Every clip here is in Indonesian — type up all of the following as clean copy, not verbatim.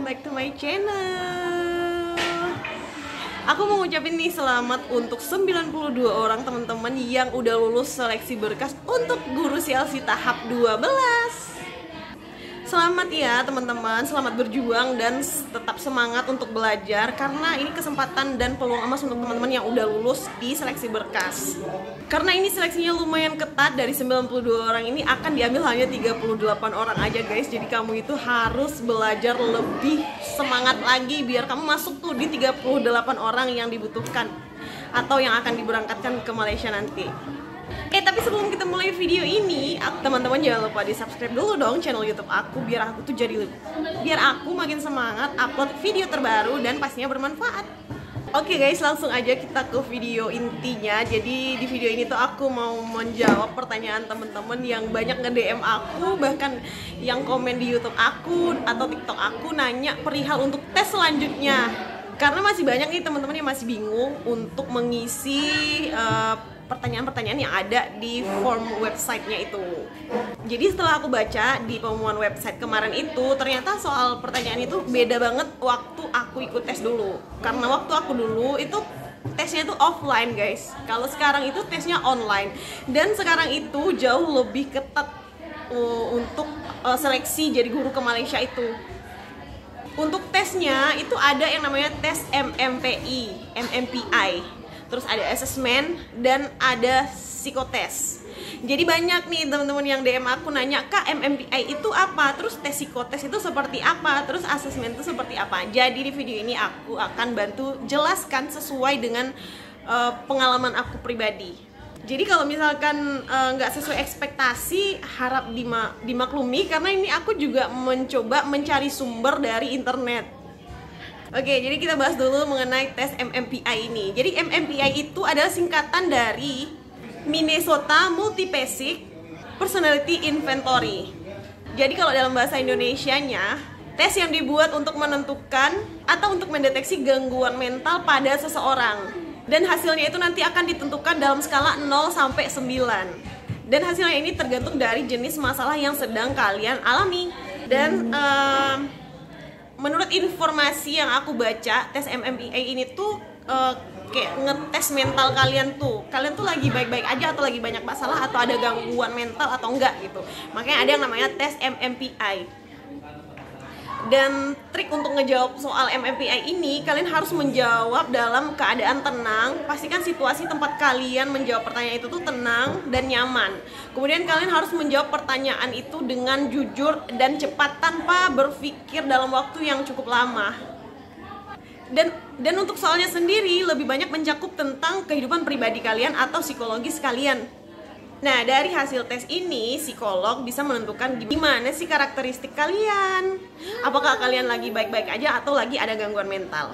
back to my channel. Aku mau ngucapin nih selamat untuk 92 orang teman-teman yang udah lulus seleksi berkas untuk guru CLC tahap 12. Selamat ya teman-teman, selamat berjuang dan tetap semangat untuk belajar karena ini kesempatan dan peluang emas untuk teman-teman yang udah lulus di seleksi berkas. Karena ini seleksinya lumayan ketat, dari 92 orang ini akan diambil hanya 38 orang aja guys. Jadi kamu itu harus belajar lebih semangat lagi biar kamu masuk tuh di 38 orang yang dibutuhkan atau yang akan diberangkatkan ke Malaysia nanti. Tapi sebelum kita mulai video ini, teman-teman jangan lupa di subscribe dulu dong channel YouTube aku biar aku makin semangat upload video terbaru dan pastinya bermanfaat. Oke guys, langsung aja kita ke video intinya. Jadi di video ini tuh aku mau menjawab pertanyaan teman-teman yang banyak nge-DM aku, bahkan yang komen di YouTube aku atau TikTok aku nanya perihal untuk tes selanjutnya. Karena masih banyak nih teman-teman yang masih bingung untuk mengisi pertanyaan-pertanyaan yang ada di form websitenya itu. Jadi setelah aku baca di pengumuman website kemarin itu, ternyata soal pertanyaan itu beda banget waktu aku ikut tes dulu. Karena waktu aku dulu itu tesnya itu offline guys. Kalau sekarang itu tesnya online. Dan sekarang itu jauh lebih ketat untuk seleksi jadi guru ke Malaysia itu. Untuk tesnya itu ada yang namanya tes MMPI. Terus ada asesmen dan ada psikotes. Jadi banyak nih teman-teman yang DM aku nanya, "Kak, MMPI itu apa? Terus tes psikotes itu seperti apa? Terus asesmen itu seperti apa?" Jadi di video ini aku akan bantu jelaskan sesuai dengan pengalaman aku pribadi. Jadi kalau misalkan nggak sesuai ekspektasi, harap dimaklumi karena ini aku juga mencoba mencari sumber dari internet. Oke, jadi kita bahas dulu mengenai tes MMPI ini. Jadi MMPI itu adalah singkatan dari Minnesota Multi-Basic Personality Inventory. Jadi kalau dalam bahasa Indonesianya, tes yang dibuat untuk menentukan atau untuk mendeteksi gangguan mental pada seseorang. Dan hasilnya itu nanti akan ditentukan dalam skala 0 sampai 9. Dan hasilnya ini tergantung dari jenis masalah yang sedang kalian alami. Dan menurut informasi yang aku baca, tes MMPI ini tuh kayak ngetes mental kalian tuh lagi baik-baik aja atau lagi banyak masalah atau ada gangguan mental atau enggak gitu. Makanya ada yang namanya tes MMPI. Dan trik untuk ngejawab soal MMPI ini, kalian harus menjawab dalam keadaan tenang. Pastikan situasi tempat kalian menjawab pertanyaan itu tuh tenang dan nyaman. Kemudian kalian harus menjawab pertanyaan itu dengan jujur dan cepat tanpa berpikir dalam waktu yang cukup lama. Dan untuk soalnya sendiri lebih banyak mencakup tentang kehidupan pribadi kalian atau psikologis kalian. Nah, dari hasil tes ini, psikolog bisa menentukan gimana sih karakteristik kalian. Apakah kalian lagi baik-baik aja atau lagi ada gangguan mental.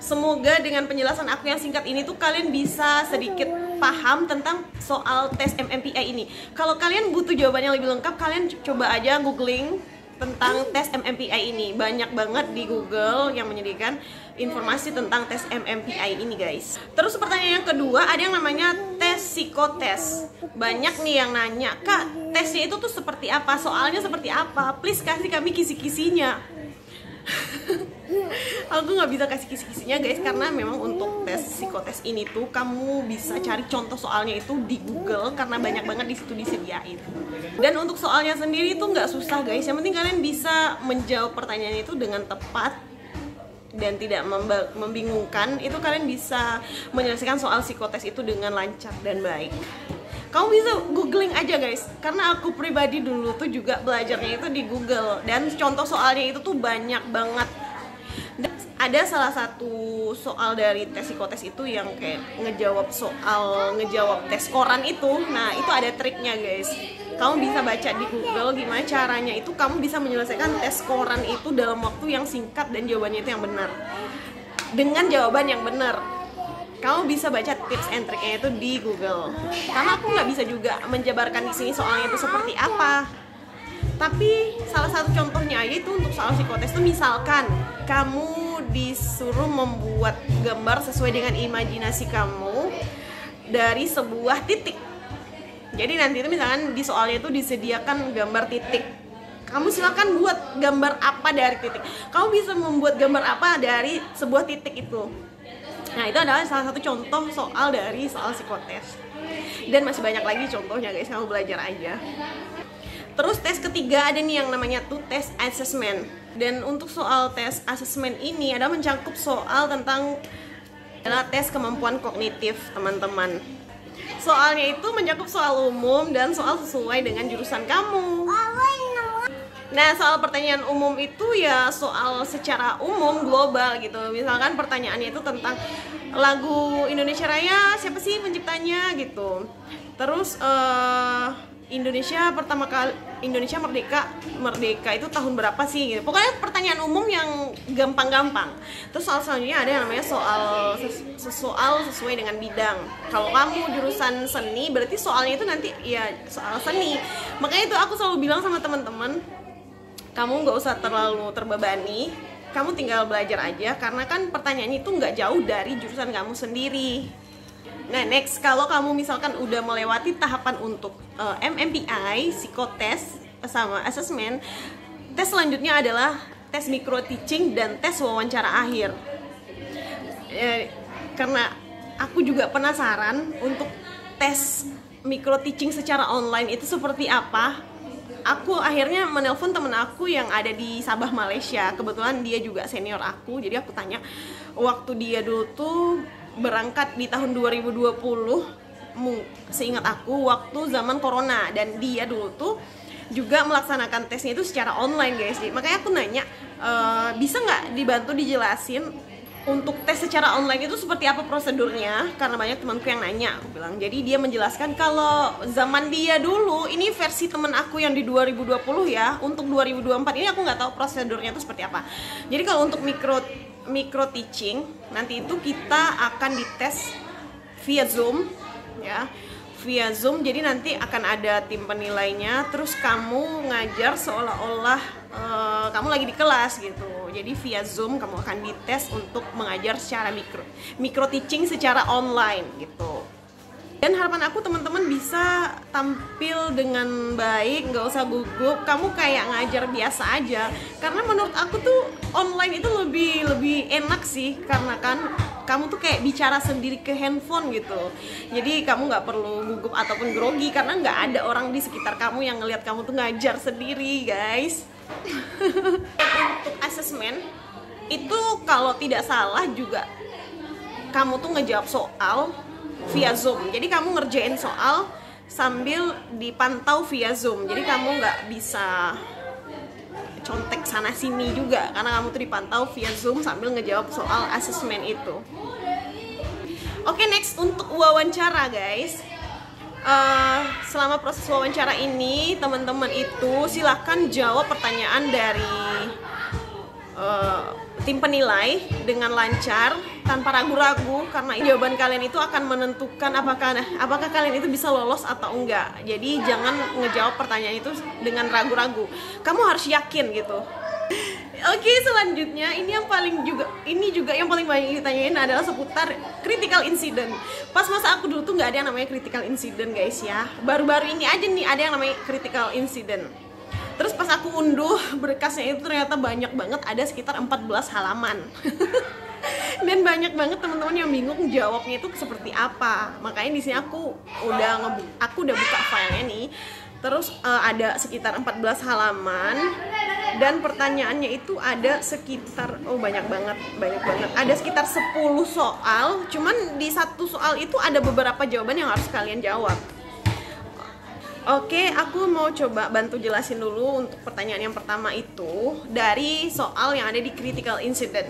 Semoga dengan penjelasan aku yang singkat ini tuh kalian bisa sedikit paham tentang soal tes MMPI ini. Kalau kalian butuh jawabannya lebih lengkap, kalian coba aja googling tentang tes MMPI ini. Banyak banget di Google yang menyediakan informasi tentang tes MMPI ini guys. Terus pertanyaan yang kedua, ada yang namanya tes psikotes. Banyak nih yang nanya, "Kak, tesnya itu tuh seperti apa? Soalnya seperti apa? Please kasih kami kisi-kisinya." Aku nggak bisa kasih kisi-kisinya guys, karena memang untuk tes psikotes ini tuh kamu bisa cari contoh soalnya itu di Google karena banyak banget di situ disediain. Dan untuk soalnya sendiri itu nggak susah guys, yang penting kalian bisa menjawab pertanyaan itu dengan tepat dan tidak membingungkan. Itu kalian bisa menyelesaikan soal psikotes itu dengan lancar dan baik. Kamu bisa googling aja guys, karena aku pribadi dulu tuh juga belajarnya itu di Google. Dan contoh soalnya itu tuh banyak banget. Dan ada salah satu soal dari tes psikotes itu yang kayak ngejawab tes koran itu. Nah itu ada triknya guys. Kamu bisa baca di Google gimana caranya itu kamu bisa menyelesaikan tes koran itu dalam waktu yang singkat dan jawabannya itu yang benar. Dengan jawaban yang benar. Kamu bisa baca tips and triknya itu di Google. Karena aku nggak bisa juga menjabarkan di sini soalnya itu seperti apa. Tapi salah satu contohnya aja itu untuk soal psikotes itu, misalkan kamu disuruh membuat gambar sesuai dengan imajinasi kamu dari sebuah titik. Jadi nanti itu misalkan di soalnya itu disediakan gambar titik. Kamu silakan buat gambar apa dari titik. Kamu bisa membuat gambar apa dari sebuah titik itu. Nah, itu adalah salah satu contoh soal dari soal psikotes. Dan masih banyak lagi contohnya guys, kamu belajar aja. Terus tes ketiga ada nih yang namanya tuh tes assessment. Dan untuk soal tes assessment ini ada mencakup soal tentang adalah tes kemampuan kognitif, teman-teman. Soalnya itu mencakup soal umum dan soal sesuai dengan jurusan kamu. Nah, soal pertanyaan umum itu ya soal secara umum global gitu. Misalkan pertanyaannya itu tentang lagu Indonesia Raya, siapa sih penciptanya gitu. Terus Indonesia pertama kali Indonesia merdeka itu tahun berapa sih gitu. Pokoknya pertanyaan umum yang gampang-gampang. Terus soal selanjutnya ada yang namanya soal sesuai dengan bidang. Kalau kamu jurusan seni berarti soalnya itu nanti ya soal seni. Makanya itu aku selalu bilang sama teman-teman, kamu nggak usah terlalu terbebani, kamu tinggal belajar aja karena kan pertanyaannya itu nggak jauh dari jurusan kamu sendiri. Nah, next, kalau kamu misalkan udah melewati tahapan untuk MMPI, psikotes sama assessment, tes selanjutnya adalah tes micro teaching dan tes wawancara akhir. Karena aku juga penasaran untuk tes micro teaching secara online itu seperti apa. Aku akhirnya menelpon temen aku yang ada di Sabah, Malaysia. Kebetulan dia juga senior aku, jadi aku tanya waktu dia dulu tuh berangkat di tahun 2020, seingat aku waktu zaman corona, dan dia dulu tuh juga melaksanakan tesnya itu secara online guys. Jadi, makanya aku nanya, bisa nggak dibantu dijelasin untuk tes secara online itu seperti apa prosedurnya, karena banyak temanku yang nanya. Aku bilang, jadi dia menjelaskan kalau zaman dia dulu, ini versi temen aku yang di 2020 ya, untuk 2024 ini aku nggak tahu prosedurnya itu seperti apa. Jadi kalau untuk micro teaching nanti itu kita akan dites via Zoom ya, via Zoom. Jadi nanti akan ada tim penilainya, terus kamu ngajar seolah-olah kamu lagi di kelas gitu. Jadi via Zoom kamu akan dites untuk mengajar secara micro teaching secara online gitu. Dan harapan aku teman-teman bisa tampil dengan baik, nggak usah gugup, kamu kayak ngajar biasa aja. Karena menurut aku tuh online itu lebih enak sih, karena kan kamu tuh kayak bicara sendiri ke handphone gitu. Jadi kamu nggak perlu gugup ataupun grogi karena nggak ada orang di sekitar kamu yang ngelihat kamu tuh ngajar sendiri, guys. Untuk assessment itu kalau tidak salah juga kamu tuh ngejawab soal via Zoom. Jadi kamu ngerjain soal sambil dipantau via Zoom. Jadi kamu nggak bisa contek sana sini juga karena kamu tuh dipantau via Zoom sambil ngejawab soal assessment itu. Oke, next untuk wawancara guys. Selama proses wawancara ini teman-teman itu silakan jawab pertanyaan dari tim penilai dengan lancar tanpa ragu-ragu, karena jawaban kalian itu akan menentukan apakah kalian itu bisa lolos atau enggak. Jadi jangan ngejawab pertanyaan itu dengan ragu-ragu, kamu harus yakin gitu. Oke, selanjutnya ini juga yang paling banyak ditanyain adalah seputar critical incident. Pas masa aku dulu tuh nggak ada yang namanya critical incident guys ya. Baru-baru ini aja nih ada yang namanya critical incident. Terus pas aku unduh berkasnya itu ternyata banyak banget, ada sekitar 14 halaman. Dan banyak banget teman-teman yang bingung jawabnya itu seperti apa. Makanya di sini aku udah buka filenya nih. Terus ada sekitar 14 halaman dan pertanyaannya itu ada sekitar banyak banget. Ada sekitar 10 soal. Cuman di satu soal itu ada beberapa jawaban yang harus kalian jawab. Oke, aku mau coba bantu jelasin dulu untuk pertanyaan yang pertama itu dari soal yang ada di critical incident.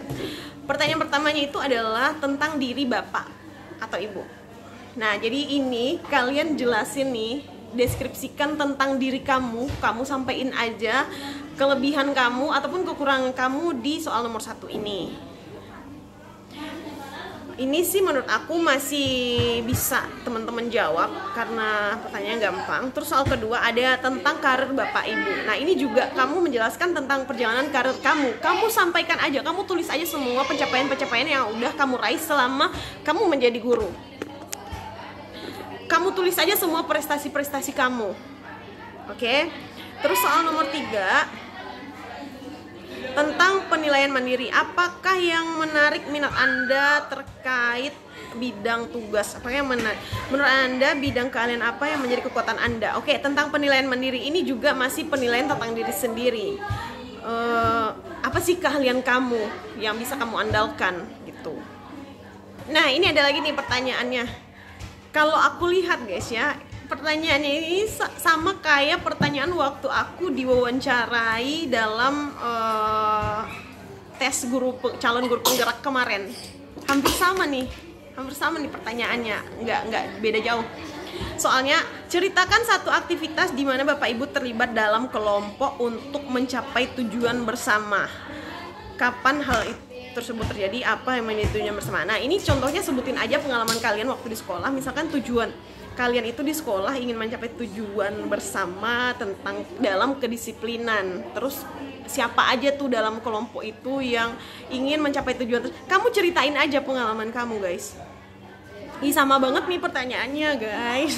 Pertanyaan pertamanya itu adalah tentang diri bapak atau ibu. Nah, jadi ini kalian jelasin nih, deskripsikan tentang diri kamu sampaikan aja kelebihan kamu ataupun kekurangan kamu di soal nomor 1 ini. Ini sih menurut aku masih bisa teman-teman jawab karena pertanyaannya gampang. Terus soal kedua ada tentang karir bapak ibu. Nah, ini juga kamu menjelaskan tentang perjalanan karir kamu. Kamu sampaikan aja, kamu tulis aja semua pencapaian-pencapaian yang udah kamu raih selama kamu menjadi guru. Kamu tulis aja semua prestasi-prestasi kamu. Oke. Terus soal nomor 3 tentang penilaian mandiri, apakah yang menarik minat Anda terkait bidang tugas? Apa yang menarik? Menurut Anda bidang keahlian apa yang menjadi kekuatan Anda? Oke, tentang penilaian mandiri ini juga masih penilaian tentang diri sendiri. Apa sih keahlian kamu yang bisa kamu andalkan gitu. Nah, ini ada lagi nih pertanyaannya. Kalau aku lihat guys ya, pertanyaannya ini sama kayak pertanyaan waktu aku diwawancarai dalam tes calon guru penggerak kemarin. Hampir sama nih pertanyaannya, nggak beda jauh. Soalnya ceritakan satu aktivitas di mana Bapak Ibu terlibat dalam kelompok untuk mencapai tujuan bersama. Kapan hal tersebut terjadi? Apa yang menjadi tujuan bersama? Nah, ini contohnya sebutin aja pengalaman kalian waktu di sekolah. Misalkan tujuan kalian itu di sekolah ingin mencapai tujuan bersama tentang dalam kedisiplinan. Terus siapa aja tuh dalam kelompok itu yang ingin mencapai tujuan? Kamu ceritain aja pengalaman kamu, guys. Ih, sama banget nih pertanyaannya, guys.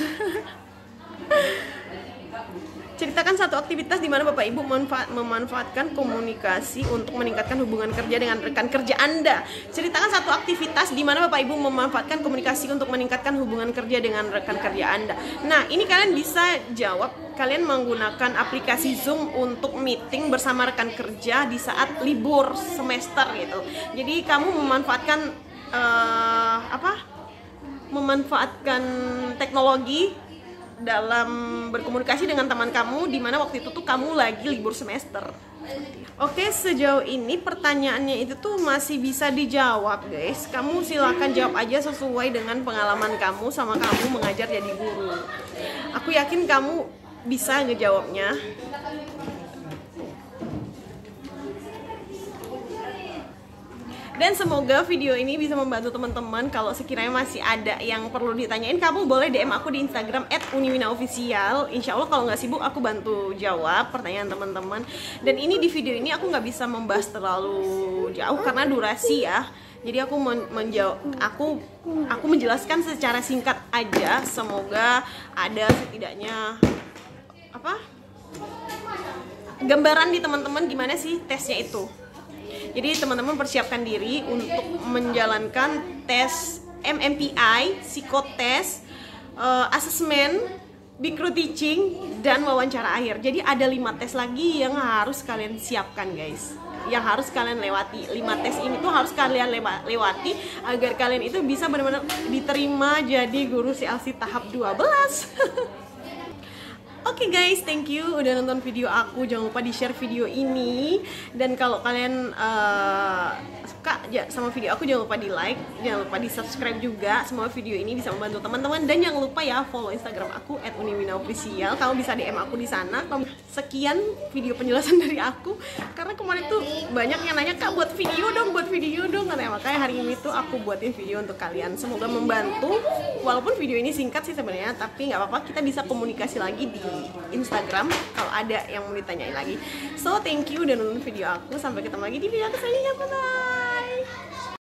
Ceritakan satu aktivitas di mana Bapak Ibu memanfaatkan komunikasi untuk meningkatkan hubungan kerja dengan rekan kerja Anda. Ceritakan satu aktivitas di mana Bapak Ibu memanfaatkan komunikasi untuk meningkatkan hubungan kerja dengan rekan kerja Anda. Nah, ini kalian bisa jawab. Kalian menggunakan aplikasi Zoom untuk meeting bersama rekan kerja di saat libur semester gitu. Jadi kamu memanfaatkan memanfaatkan teknologi dalam berkomunikasi dengan teman kamu di mana waktu itu tuh kamu lagi libur semester. Oke, sejauh ini pertanyaannya itu tuh masih bisa dijawab, guys. Kamu silakan jawab aja sesuai dengan pengalaman kamu sama kamu mengajar jadi guru. Aku yakin kamu bisa ngejawabnya. Dan semoga video ini bisa membantu teman-teman. Kalau sekiranya masih ada yang perlu ditanyain, kamu boleh DM aku di Instagram @uniwinaofficial. Insya Allah kalau nggak sibuk aku bantu jawab pertanyaan teman-teman. Dan ini di video ini aku nggak bisa membahas terlalu jauh karena durasi ya. Jadi aku aku menjelaskan secara singkat aja. Semoga ada setidaknya gambaran di teman-teman gimana sih tesnya itu. Jadi teman-teman persiapkan diri untuk menjalankan tes MMPI, psikotes, asesmen, big crew teaching, dan wawancara akhir. Jadi ada 5 tes lagi yang harus kalian siapkan, guys. Yang harus kalian lewati. 5 tes ini tuh harus kalian lewati agar kalian itu bisa benar-benar diterima jadi guru CLC tahap 12. Oke guys, thank you udah nonton video aku. Jangan lupa di-share video ini. Dan kalau kalian suka sama video aku, jangan lupa di-like, jangan lupa di-subscribe juga. Semua video ini bisa membantu teman-teman. Dan jangan lupa ya follow Instagram aku @uniwinaofficial. Kamu bisa DM aku di sana. Sekian video penjelasan dari aku. Karena kemarin tuh banyak yang nanya, "Kak, buat video dong." Makanya hari ini tuh aku buatin video untuk kalian. Semoga membantu. Walaupun video ini singkat sih sebenarnya, tapi nggak apa-apa, kita bisa komunikasi lagi di Instagram kalau ada yang mau ditanyain lagi. So thank you udah nonton video aku. Sampai ketemu lagi di video selanjutnya. Bye.